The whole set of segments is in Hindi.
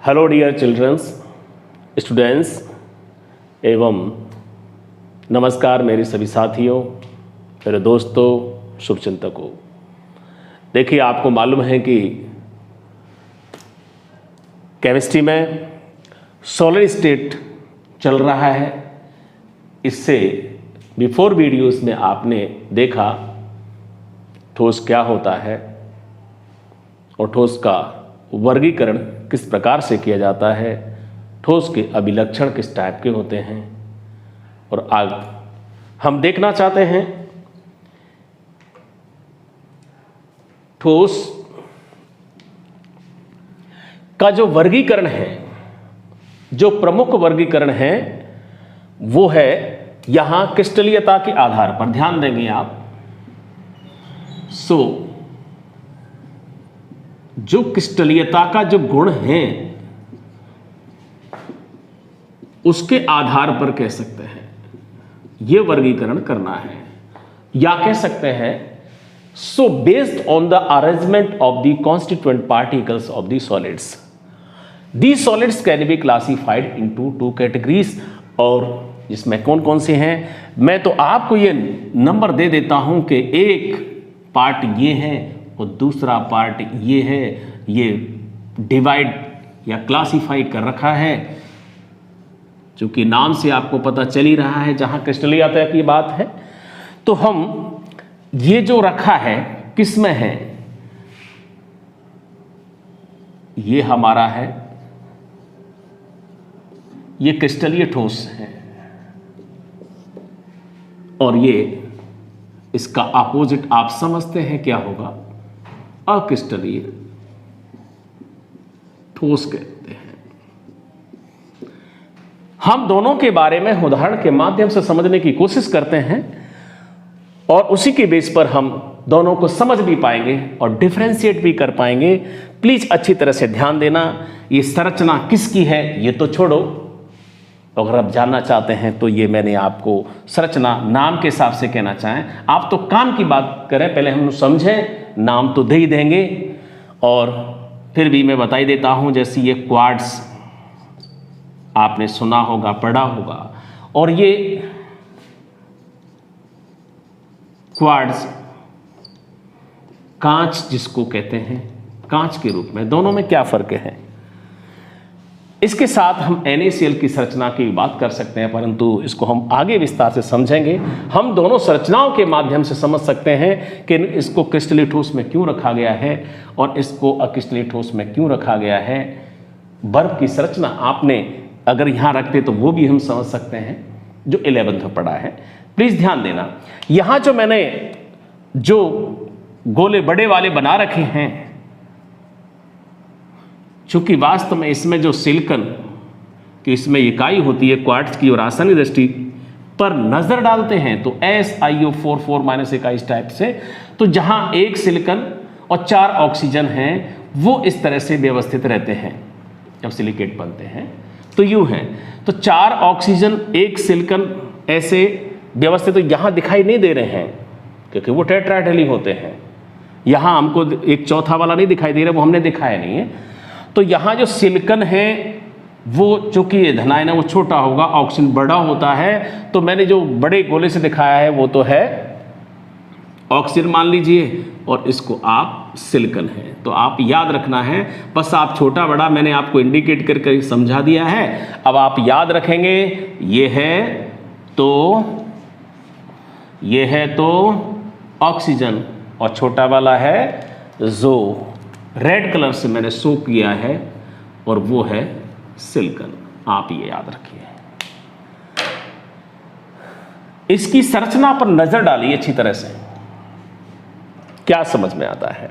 हेलो डियर चिल्ड्रंस, स्टूडेंट्स एवं नमस्कार मेरे सभी साथियों, मेरे दोस्तों, शुभचिंतकों। देखिए, आपको मालूम है कि केमिस्ट्री में सॉलिड स्टेट चल रहा है। इससे बिफोर वीडियोस में आपने देखा ठोस क्या होता है और ठोस का वर्गीकरण किस प्रकार से किया जाता है, ठोस के अभिलक्षण किस टाइप के होते हैं। और आज हम देखना चाहते हैं ठोस का जो वर्गीकरण है, जो प्रमुख वर्गीकरण है वो है यहां क्रिस्टलीयता के आधार पर। ध्यान देंगे आप। जो क्रिस्टलीयता का जो गुण है उसके आधार पर कह सकते हैं यह वर्गीकरण करना है, या कह सकते हैं based on the arrangement of the constituent particles of the solids, the solids can be classified into two categories. और इसमें कौन कौन से हैं, मैं तो आपको ये नंबर दे देता हूं कि एक पार्ट ये है और दूसरा पार्ट ये है। ये डिवाइड या क्लासिफाई कर रखा है, चूंकि नाम से आपको पता चल ही रहा है जहां क्रिस्टलीयता की बात है। तो हम ये जो रखा है किस में है, ये हमारा है, ये क्रिस्टलीय ठोस है, और ये इसका अपोजिट आप समझते हैं क्या होगा, अक्रिस्टलीय ठोस कहते हैं। हम दोनों के बारे में उदाहरण के माध्यम से समझने की कोशिश करते हैं और उसी के बेस पर हम दोनों को समझ भी पाएंगे और डिफरेंशिएट भी कर पाएंगे। प्लीज अच्छी तरह से ध्यान देना। ये संरचना किसकी है ये तो छोड़ो, अगर आप जानना चाहते हैं तो ये मैंने आपको संरचना नाम के हिसाब से कहना चाहें, आप तो काम की बात करें, पहले हम समझें। नाम तो दे ही देंगे और फिर भी मैं बता ही देता हूं। जैसे ये क्वार्ट्ज आपने सुना होगा, पढ़ा होगा, और ये क्वार्ट्ज कांच जिसको कहते हैं, कांच के रूप में, दोनों में क्या फर्क है। इसके साथ हम NaCl की संरचना की बात कर सकते हैं, परंतु इसको हम आगे विस्तार से समझेंगे। हम दोनों संरचनाओं के माध्यम से समझ सकते हैं कि इसको क्रिस्टलीय ठोस में क्यों रखा गया है और इसको अक्रिस्टलीय ठोस में क्यों रखा गया है। बर्फ की संरचना आपने अगर यहां रखते तो वो भी हम समझ सकते हैं, जो 11th में पढ़ा है। प्लीज ध्यान देना, यहां जो मैंने जो गोले बड़े वाले बना रखे हैं, चूंकि वास्तव में इसमें जो सिलिकॉन की इसमें इकाई होती है क्वार्ट्ज की, और आसानी दृष्टि पर नजर डालते हैं तो SiO4 इकाई इस टाइप से, तो जहां एक सिलिकॉन और 4 ऑक्सीजन हैं वो इस तरह से व्यवस्थित रहते हैं। जब सिलिकेट बनते हैं तो यूं है, तो 4 ऑक्सीजन एक सिलिकॉन ऐसे व्यवस्थित तो यहां दिखाई नहीं दे रहे हैं क्योंकि वो टेट्राहेड्रल होते हैं। यहां हमको एक चौथा वाला नहीं दिखाई दे रहा, वो हमने दिखाया नहीं है। तो यहां जो सिलिकॉन है वो चूंकि ये धनायन है वो छोटा होगा, ऑक्सीजन बड़ा होता है, तो मैंने जो बड़े गोले से दिखाया है वो तो है ऑक्सीजन मान लीजिए, और इसको आप सिलिकॉन है। तो आप याद रखना है, बस आप छोटा बड़ा मैंने आपको इंडिकेट करके समझा दिया है। अब आप याद रखेंगे ये है तो ऑक्सीजन और छोटा वाला है जो रेड कलर से मैंने शो किया है, और वो है सिलिकॉन। आप ये याद रखिए। इसकी संरचना पर नजर डालिए अच्छी तरह से, क्या समझ में आता है।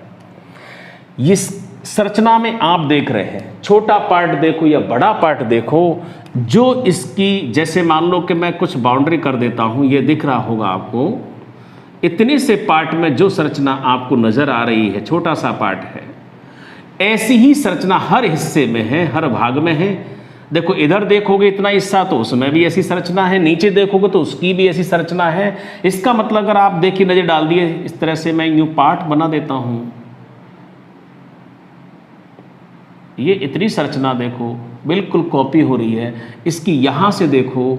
इस संरचना में आप देख रहे हैं, छोटा पार्ट देखो या बड़ा पार्ट देखो, जो इसकी जैसे मान लो कि मैं कुछ बाउंड्री कर देता हूं, ये दिख रहा होगा आपको। इतने से पार्ट में जो संरचना आपको नजर आ रही है, छोटा सा पार्ट है, ऐसी ही संरचना हर हिस्से में है, हर भाग में है। देखो इधर देखोगे इतना हिस्सा तो उसमें भी ऐसी संरचना है, नीचे देखोगे तो उसकी भी ऐसी संरचना है। इसका मतलब अगर आप देखिए, नजर डाल दिए इस तरह से, मैं यूं पार्ट बना देता हूं, ये इतनी संरचना देखो बिल्कुल कॉपी हो रही है, इसकी यहां से देखो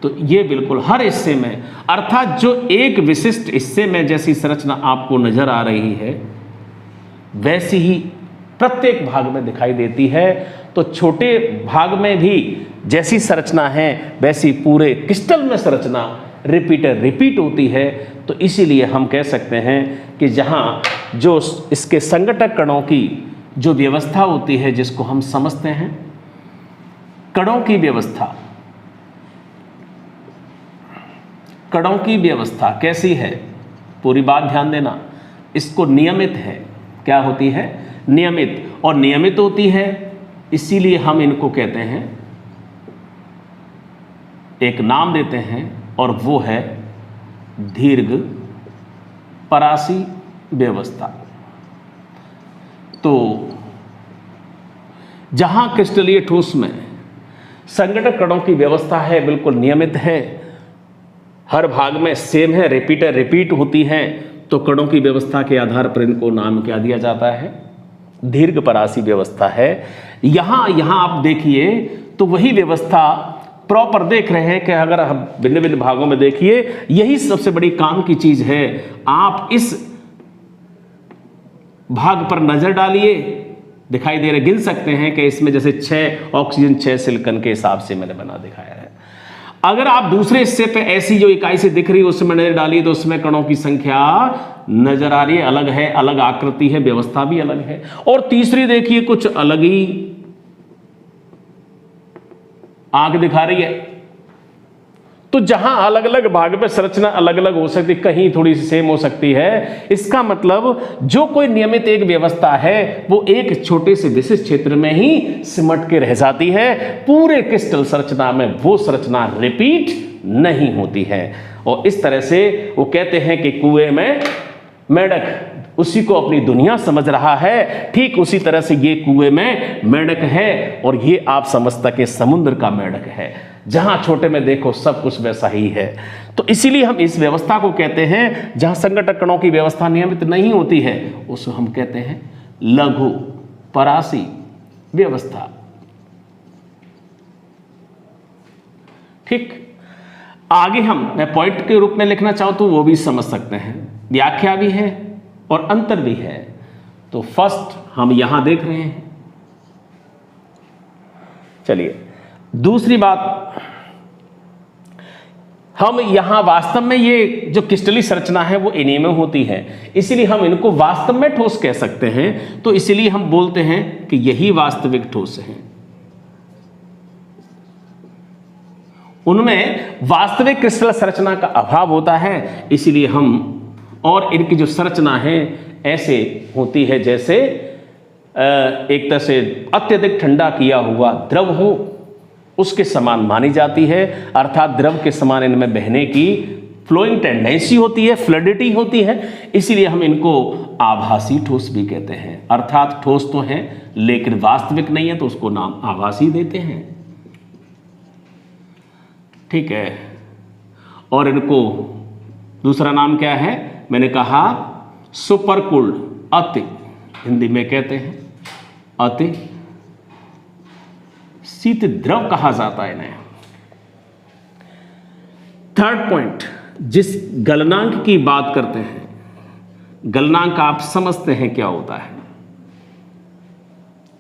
तो ये बिल्कुल हर हिस्से में, अर्थात जो एक विशिष्ट हिस्से में जैसी संरचना आपको नजर आ रही है वैसी ही प्रत्येक भाग में दिखाई देती है। तो छोटे भाग में भी जैसी संरचना है वैसी पूरे क्रिस्टल में संरचना रिपीट होती है। तो इसीलिए हम कह सकते हैं कि जहां जो इसके संगठक कणों की जो व्यवस्था होती है, जिसको हम समझते हैं कणों की व्यवस्था, कणों की व्यवस्था कैसी है, पूरी बात ध्यान देना, इसको नियमित है। क्या होती है? नियमित। और नियमित होती है इसीलिए हम इनको कहते हैं, एक नाम देते हैं और वो है दीर्घ परासी व्यवस्था। तो जहां क्रिस्टलीय ठोस में संगठक कणों की व्यवस्था है, बिल्कुल नियमित है, हर भाग में सेम है, रिपीट होती है, तो कणों की व्यवस्था के आधार पर इनको नाम क्या दिया जाता है? दीर्घ परासी व्यवस्था है। यहां आप देखिए तो वही व्यवस्था प्रॉपर देख रहे हैं कि अगर हम भिन्न भिन्न भागों में देखिए, यही सबसे बड़ी काम की चीज है। आप इस भाग पर नजर डालिए, दिखाई दे रहे, गिन सकते हैं कि इसमें जैसे 6 ऑक्सीजन 6 सिलिकॉन के हिसाब से मैंने बना दिखाया है। अगर आप दूसरे हिस्से पे ऐसी जो इकाई से दिख रही है उसमें नजर डालिए तो उसमें कणों की संख्या नजर आ रही है, अलग है, अलग आकृति है, व्यवस्था भी अलग है। और तीसरी देखिए कुछ अलग ही आंख दिखा रही है। तो जहां अलग अलग भाग में संरचना अलग अलग हो सकती, कहीं थोड़ी सी सेम हो सकती है, इसका मतलब जो कोई नियमित एक व्यवस्था है वो एक छोटे से विशिष्ट क्षेत्र में ही सिमट के रह जाती है। पूरे क्रिस्टल संरचना में वो संरचना रिपीट नहीं होती है। और इस तरह से वो कहते हैं कि कुएं में मेंढक उसी को अपनी दुनिया समझ रहा है, ठीक उसी तरह से ये कुएं में मेंढक है और ये आप समझता कि समुद्र का मेंढक है। जहां छोटे में देखो सब कुछ वैसा ही है। तो इसीलिए हम इस व्यवस्था को कहते हैं, जहां संगठक कणों की व्यवस्था नियमित नहीं होती है उसको हम कहते हैं लघु परासी व्यवस्था। ठीक, आगे मैं पॉइंट के रूप में लिखना चाहूं तो वो भी समझ सकते हैं, व्याख्या भी है और अंतर भी है। तो फर्स्ट हम यहां देख रहे हैं। चलिए दूसरी बात, हम यहां वास्तव में ये जो क्रिस्टलीय संरचना है वो इन्हीं में होती है, इसीलिए हम इनको वास्तव में ठोस कह सकते हैं। तो इसीलिए हम बोलते हैं कि यही वास्तविक ठोस हैं। उनमें वास्तविक क्रिस्टल संरचना का अभाव होता है, इसीलिए हम, और इनकी जो संरचना है ऐसे होती है जैसे एक तरह से अत्यधिक ठंडा किया हुआ द्रव हो, उसके समान मानी जाती है। अर्थात द्रव के समान इनमें बहने की फ्लोइंग टेंडेंसी होती है, फ्लूइडिटी होती है, इसीलिए हम इनको आभासी ठोस भी कहते हैं। अर्थात ठोस तो है लेकिन वास्तविक नहीं है, तो उसको नाम आभासी देते हैं। ठीक है, और इनको दूसरा नाम क्या है? मैंने कहा सुपर कूल्ड, अति, हिंदी में कहते हैं अति शीत द्रव कहा जाता है इन्हें। थर्ड पॉइंट, जिस गलनांक की बात करते हैं, गलनांक आप समझते हैं क्या होता है?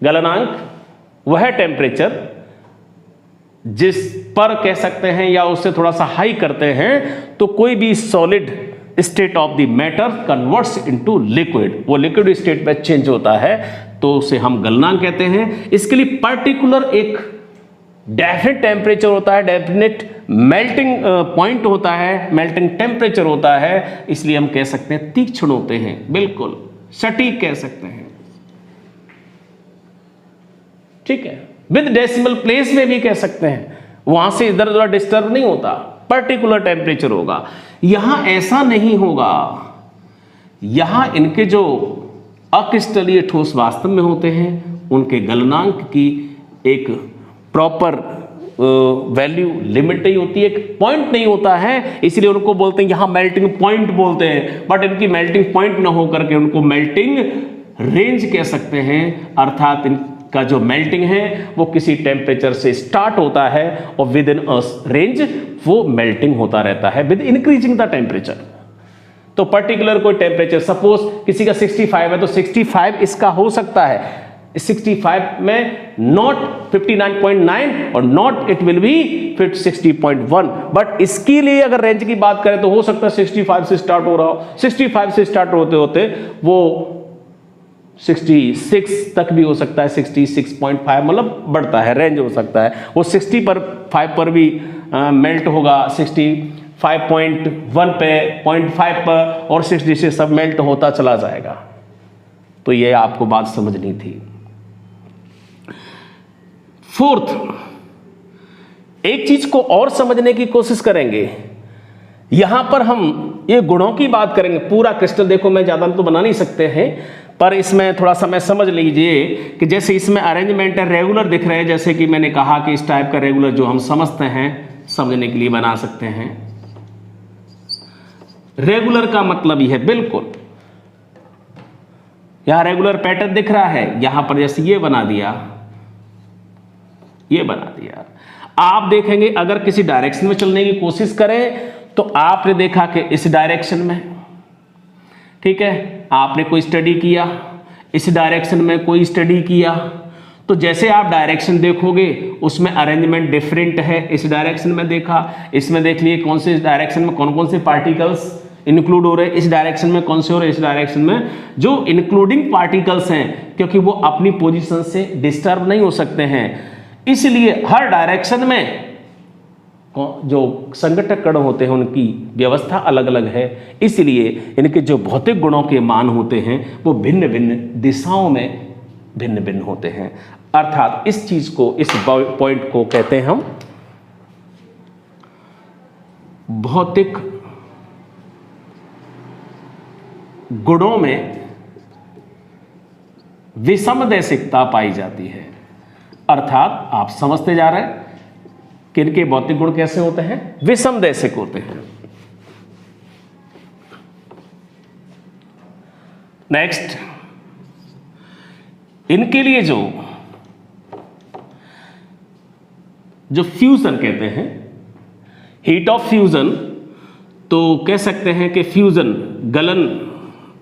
गलनांक वह टेम्परेचर जिस पर कह सकते हैं या उससे थोड़ा सा हाई करते हैं तो कोई भी solid state of the matter converts into liquid, वो लिक्विड स्टेट में चेंज होता है, तो उसे हम गलनांक कहते हैं। इसके लिए पर्टिकुलर एक डेफिनेट टेम्परेचर होता है, डेफिनेट मेल्टिंग पॉइंट होता है, मेल्टिंग टेम्परेचर होता है, इसलिए हम कह सकते हैं तीक्ष्ण होते हैं, बिल्कुल सटीक कह सकते हैं। ठीक है, विद डेसिमल प्लेस में भी कह सकते हैं, वहां से इधर उधर डिस्टर्ब नहीं होता, पर्टिकुलर टेम्परेचर होगा। यहां ऐसा नहीं होगा, यहां इनके जो अक्रिस्टलीय ठोस वास्तव में होते हैं उनके गलनांक की एक प्रॉपर वैल्यू लिमिट नहीं होती है, एक पॉइंट नहीं होता है, इसलिए उनको बोलते हैं यहां मेल्टिंग पॉइंट बोलते हैं। बट इनकी मेल्टिंग पॉइंट ना होकर के उनको मेल्टिंग रेंज कह सकते हैं, अर्थात इनका जो मेल्टिंग है वो किसी टेम्परेचर से स्टार्ट होता है और विद इन अ रेंज वो मेल्टिंग होता रहता है विद इंक्रीजिंग द टेम्परेचर। तो पर्टिकुलर कोई टेम्परेचर, सपोज किसी का 65 है तो 65 इसका हो सकता है, 65 में नॉट 59.9 और not it will be 60.1, but इसके लिए अगर रेंज की बात करें तो हो सकता है 65 से स्टार्ट हो रहा हो, 65 से स्टार्ट होते होते वो 66 तक भी हो सकता है, 66.5 मतलब बढ़ता है, रेंज हो सकता है, वो 65 पर भी मेल्ट होगा, 65.1 पे, 0.5 पर, और 60 से सब मेल्ट होता चला जाएगा। तो ये आपको बात समझनी थी। फोर्थ, एक चीज को और समझने की कोशिश करेंगे, यहां पर हम ये गुणों की बात करेंगे। पूरा क्रिस्टल देखो, मैं ज्यादा तो बना नहीं सकते हैं, पर इसमें थोड़ा सा मैं समझ लीजिए कि जैसे इसमें अरेंजमेंट है, रेगुलर दिख रहे हैं, जैसे कि मैंने कहा कि इस टाइप का रेगुलर जो हम समझते हैं, समझने के लिए बना सकते हैं। रेगुलर का मतलब ही है, बिल्कुल यहां रेगुलर पैटर्न दिख रहा है, यहां पर जैसे ये बना दिया, ये बना दिया। आप देखेंगे अगर किसी डायरेक्शन में चलने की कोशिश करें तो आपने देखा कि इस डायरेक्शन में, ठीक है, आपने कोई स्टडी किया, इस डायरेक्शन में कोई स्टडी किया, तो जैसे आप डायरेक्शन देखोगे उसमें अरेंजमेंट डिफरेंट है। इस डायरेक्शन में देखा, इसमें देख लिए कौन से डायरेक्शन में कौन कौन से पार्टिकल्स इंक्लूड हो रहे हैं, इस डायरेक्शन में कौन से हो रहे हैं, इस डायरेक्शन में जो इंक्लूडिंग पार्टिकल्स हैं, क्योंकि वो अपनी पोजीशन से डिस्टर्ब नहीं हो सकते हैं, इसलिए हर डायरेक्शन में जो संघटक कण होते हैं उनकी व्यवस्था अलग अलग है, इसलिए इनके जो भौतिक गुणों के मान होते हैं वो भिन्न भिन्न दिशाओं में भिन्न भिन्न होते हैं। अर्थात इस चीज को, इस पॉइंट को कहते हैं हम भौतिक गुणों में विषमदैशिकता पाई जाती है। अर्थात आप समझते जा रहे हैं कि इनके भौतिक गुण कैसे होते हैं, विषमदैशिक होते हैं। नेक्स्ट, इनके लिए जो फ्यूजन कहते हैं, हीट ऑफ फ्यूजन, तो कह सकते हैं कि फ्यूजन गलन,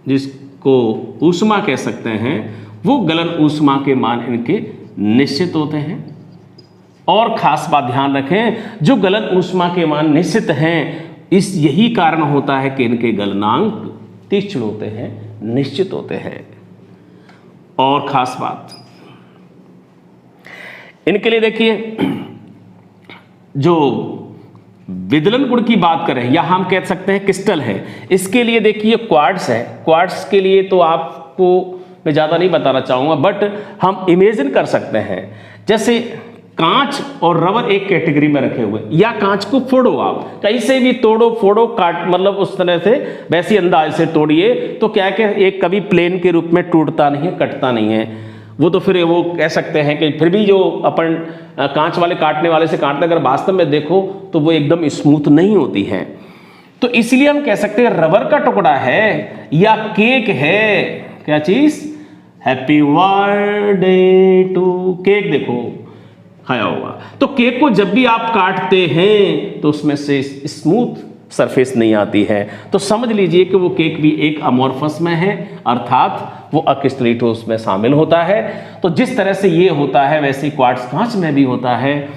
जिसको ऊष्मा कह सकते हैं, वो गलन ऊष्मा के मान इनके निश्चित होते हैं। और खास बात ध्यान रखें, जो गलन ऊष्मा के मान निश्चित हैं, इस यही कारण होता है कि इनके गलनांक तीक्ष्ण होते हैं, निश्चित होते हैं। और खास बात इनके लिए देखिए, जो विदलन गुण की बात करें या हम कह सकते हैं क्रिस्टल है, इसके लिए देखिए क्वार्ट्ज है। क्वार्ट्ज के लिए तो आपको मैं ज़्यादा नहीं बताना चाहूँगा, बट हम इमेजिन कर सकते हैं जैसे कांच और रबर एक कैटेगरी में रखे हुए, या कांच को फोड़ो, आप कहीं से भी तोड़ो, फोड़ो, काट, मतलब उस तरह से वैसी अंदाज से तोड़िए तो क्या है कि एक कभी प्लेन के रूप में टूटता नहीं है, कटता नहीं है। वो तो फिर वो कह सकते हैं कि फिर भी जो अपन कांच वाले काटने वाले से काटते, अगर वास्तव में देखो तो वो एकदम स्मूथ नहीं होती है। तो इसलिए हम कह सकते हैं रबर का टुकड़ा है या केक है, क्या चीज, हैप्पी बर्थडे टू केक, देखो खाया होगा। तो केक को जब भी आप काटते हैं तो उसमें से स्मूथ सरफेस नहीं आती है, तो समझ लीजिए कि वो केक भी एक अमोर्फस में है, अर्थात वो अक्रिस्टलीटोस में शामिल होता है। तो जिस तरह से ये होता है वैसे क्वार्ट्ज कांच में भी होता है।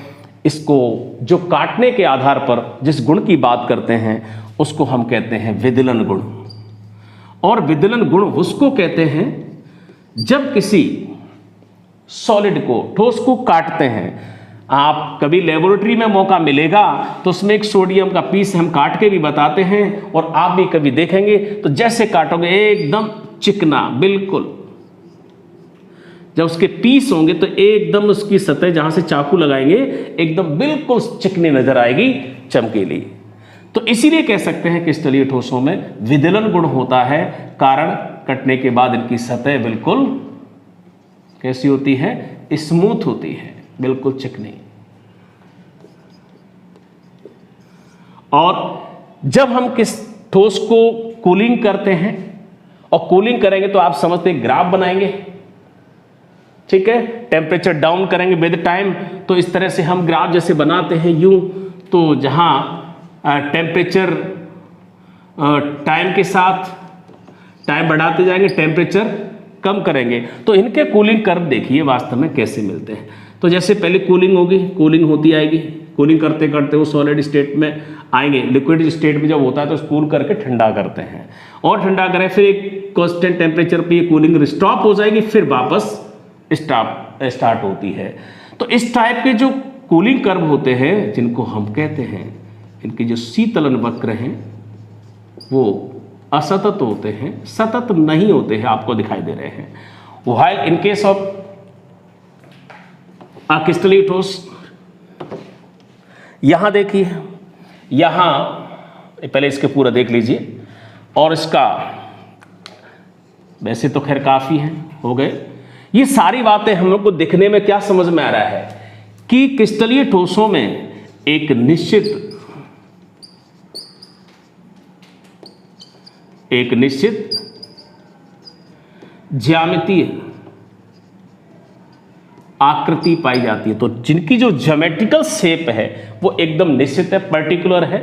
इसको जो काटने के आधार पर जिस गुण की बात करते हैं उसको हम कहते हैं विदलन गुण। और विदलन गुण उसको कहते हैं जब किसी सॉलिड को, ठोस को काटते हैं। आप कभी लेबोरेटरी में मौका मिलेगा तो उसमें एक सोडियम का पीस हम काट के भी बताते हैं, और आप भी कभी देखेंगे तो जैसे काटोगे एकदम चिकना, बिल्कुल जब उसके पीस होंगे तो एकदम उसकी सतह जहां से चाकू लगाएंगे एकदम बिल्कुल चिकनी नजर आएगी, चमकीली। तो इसीलिए कह सकते हैं कि स्थलीय ठोसों में विदलन गुण होता है, कारण कटने के बाद इनकी सतह बिल्कुल कैसी होती है, स्मूथ होती है, बिल्कुल चिकनी। और जब हम किस ठोस को कूलिंग करते हैं और कूलिंग करेंगे तो आप समझते हैं ग्राफ बनाएंगे, ठीक है, टेम्परेचर डाउन करेंगे विद टाइम, तो इस तरह से हम ग्राफ जैसे बनाते हैं यूं, तो जहां टेम्परेचर टाइम के साथ टाइम बढ़ाते जाएंगे, टेम्परेचर कम करेंगे, तो इनके कूलिंग कर्व देखिए वास्तव में कैसे मिलते हैं। तो जैसे पहले कूलिंग होगी, कूलिंग होती आएगी, कूलिंग करते करते वो सॉलिड स्टेट में आएंगे, लिक्विड स्टेट में जब होता है तो कूल करके ठंडा करते हैं, और ठंडा करें फिर एक कांस्टेंट टेम्परेचर पे ये कूलिंग स्टॉप हो जाएगी, फिर वापस स्टार्ट होती है। तो इस टाइप के जो कूलिंग कर्व होते हैं जिनको हम कहते हैं, इनके जो शीतलन वक्र हैं वो असतत होते हैं, सतत नहीं होते हैं, आपको दिखाई दे रहे हैं। व्हाइल इन केस ऑफ क्रिस्टलीय ठोस, यहां देखिए, यहां पहले इसके पूरा देख लीजिए, और इसका वैसे तो खैर काफी है, हो गए। ये सारी बातें हम लोग को दिखने में क्या समझ में आ रहा है कि क्रिस्टलीय ठोसों में एक निश्चित ज्यामितीय आकृति पाई जाती है। तो जिनकी जो ज्योमेट्रिकल शेप है वो एकदम निश्चित है, पर्टिकुलर है।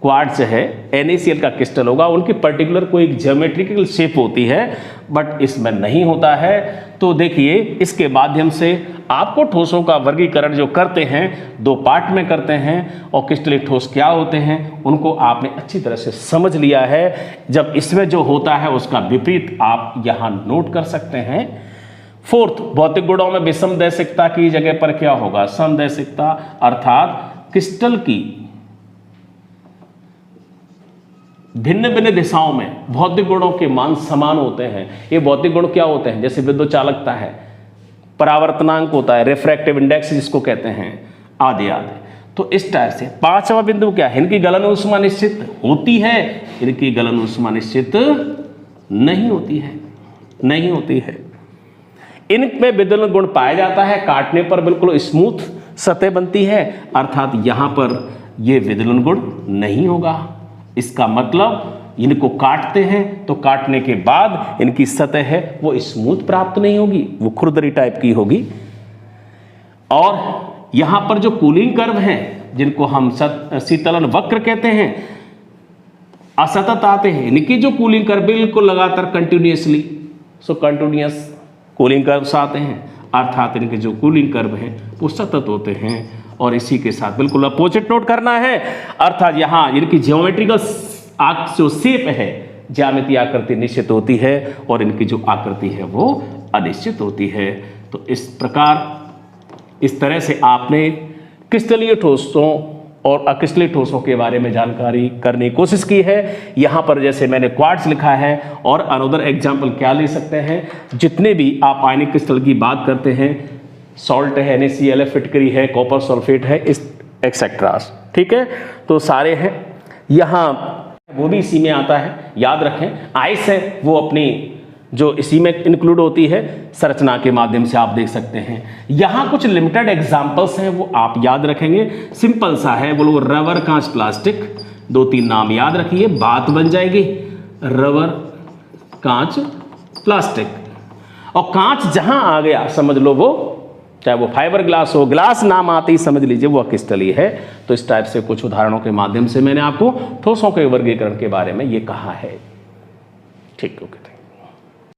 क्वार्ट्ज है, NaCl का क्रिस्टल होगा, उनकी पर्टिकुलर कोई ज्योमेट्रिकल शेप होती है, बट इसमें नहीं होता है। तो देखिए इसके माध्यम से आपको ठोसों का वर्गीकरण जो करते हैं 2 पार्ट में करते हैं, और क्रिस्टलीय ठोस क्या होते हैं उनको आपने अच्छी तरह से समझ लिया है। जब इसमें जो होता है उसका विपरीत आप यहाँ नोट कर सकते हैं। फोर्थ, भौतिक गुणों में विषमदैशिकता की जगह पर क्या होगा, समदैशिकता, अर्थात क्रिस्टल की भिन्न भिन्न दिशाओं में भौतिक गुणों के मान समान होते हैं। ये भौतिक गुण क्या होते हैं, जैसे विद्युत चालकता है, परावर्तनांक होता है, रिफ्रैक्टिव इंडेक्स जिसको कहते हैं, आदि आदि। तो इस टाइप से 5वां बिंदु क्या है, इनकी गलन ऊष्मा निश्चित होती है, इनकी गलन ऊष्मा निश्चित नहीं होती है, नहीं होती है। इनमें विदलन गुण पाया जाता है, काटने पर बिल्कुल स्मूथ सतह बनती है, अर्थात यहां पर यह विदलन गुण नहीं होगा। इसका मतलब इनको काटते हैं तो काटने के बाद इनकी सतह है वो स्मूथ प्राप्त नहीं होगी, वो खुरदरी टाइप की होगी। और यहां पर जो कूलिंग कर्व हैं जिनको हम शीतलन वक्र कहते हैं, असतत आते हैं, इनकी जो कूलिंग कर्व बिल्कुल लगातार कंटिन्यूअसली, कंटिन्यूअस कूलिंग कर्व्स आते हैं, अर्थात इनके जो कूलिंग कर्व हैं वो सतत होते हैं। और इसी के साथ बिल्कुल अपोजिट नोट करना है, अर्थात यहां इनकी ज्योमेट्रिकल जो शेप है, ज्यामितीय आकृति निश्चित होती है और इनकी जो आकृति है वो अनिश्चित होती है। तो इस प्रकार इस तरह से आपने क्रिस्टलीय ठोसों और अक्रिस्टलीय ठोसों के बारे में जानकारी करने की कोशिश की है। यहाँ पर जैसे मैंने क्वार्ट्ज लिखा है, और अनदर एग्जाम्पल क्या ले सकते हैं, जितने भी आप आयनिक क्रिस्टल की बात करते हैं, सॉल्ट है, NaCl है, फिटकरी है, कॉपर सल्फेट है, इस एक्सेट्रा, ठीक है, तो सारे हैं। यहाँ वो भी इसी में आता है, याद रखें। आइस है वो अपनी जो इसी में इंक्लूड होती है, संरचना के माध्यम से आप देख सकते हैं। यहाँ कुछ लिमिटेड एग्जांपल्स हैं वो आप याद रखेंगे, सिंपल सा है, बोलो रबर, कांच, प्लास्टिक, 2-3 नाम याद रखिए, बात बन जाएगी। रबर, कांच, प्लास्टिक। और कांच जहां आ गया समझ लो वो, चाहे वो फाइबर ग्लास हो, ग्लास नाम आते ही समझ लीजिए वो क्रिस्टलीय है। तो इस टाइप से कुछ उदाहरणों के माध्यम से मैंने आपको ठोसों के वर्गीकरण के बारे में ये कहा है। ठीक, ओके।